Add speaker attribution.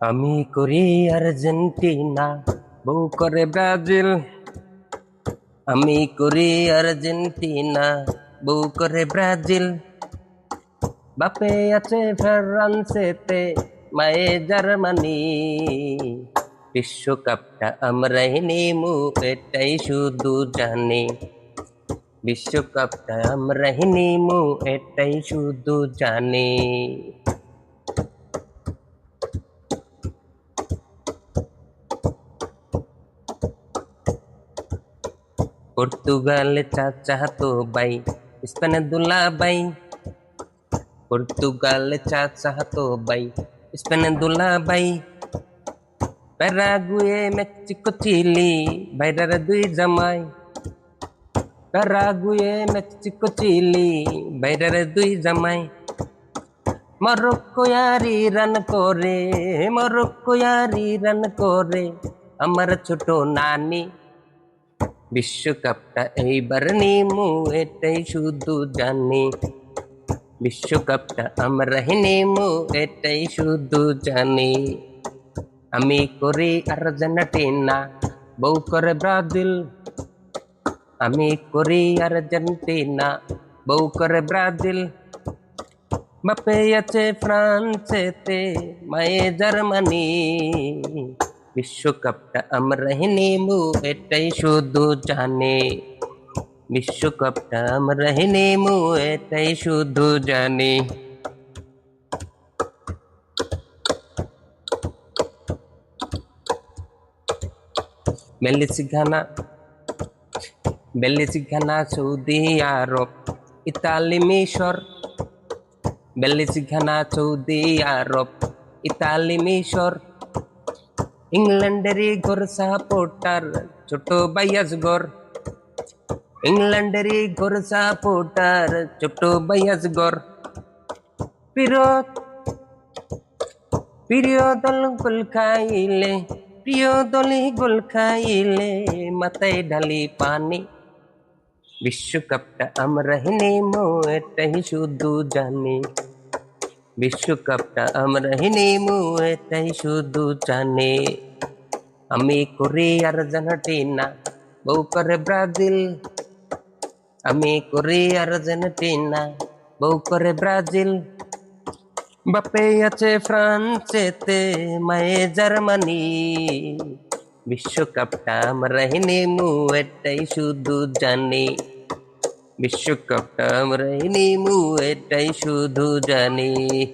Speaker 1: আমি করি আর্জেন্টিনা, বউ করে ব্রাজিল। আমি করি আর্জেন্টিনা, বউ করে ব্রাজিল। বাপে আছে ফ্রান্সেতে, মায়ে জার্মানি। বিশ্বকাপটা আমরাই নেমু, এটাই শুধু জানি। বিশ্বকাপটা আমরাই নেমু, এটাই শুধু জানি। পর্তুগালে চাচাতো ভাই, স্পেনে দুলাভাই। পর্তুগালে চাচাতো ভাই, স্পেনে দুলাভাই। প্যারাগুয়ে, মেক্সিকো, চিলি, ভাইরার দুই জামাই। প্যারাগুয়ে, মেক্সিকো, চিলি, ভাইরার দুই জামাই। মরক্কো আর ইরান করে, মরক্কো আর ইরান করে আমার ছোট নানি। বিশ্বকাপটা এইবার নিমু, এটাই শুধু জানি। বিশ্বকাপটা আমরা নেমু, এটাই শুধু জানি। আমি করি আর্জেন্টিনা, বউ করে ব্রাজিল। আমি করি আর্জেন্টিনা, বউ করে ব্রাজিল। বাপে আছে ফ্রান্সেতে, মায়ে জার্মানি। বিশ্বকাপটা আমরা নেমু, এটাই শুধু জানি। বিশ্বকাপটা আমরা নেমু, এটাই শুধু জানি। Messi Ghana, Messi Ghana, Saudi Arab, Italy, মিশর। Messi Ghana, Saudi Arab, Italy, মিশর। ইংল্যান্ডেরই ঘর সাপোর্টার, ছোট ভাইয়াস ঘর। ইংল্যান্ডেরই ঘর সাপোর্টার, ছোট ভাইয়াস ঘর। প্রিয় প্রিয় দল গোল খাইলে, প্রিয় দলই গোল খাইলে মাথায় ঢালি পানি। বিশ্বকাপটা আমরা নেমু, এটাই শুধু জানি। বিশ্বকাপটা আমরা নেমু, এটাই শুধু জানি। আমি করি আর্জেন্টিনা, বউ করে ব্রাজিল। আমি করি আর্জেন্টিনা, বউ করে ব্রাজিল। বাপে আছে ফ্রান্সেতে, মায়ে জার্মানি। বিশ্বকাপটা আমরা নেমু, এটাই শুধু জানি। বিশ্বকাপটা আমরা নেমু, এটাই শুধু জানি।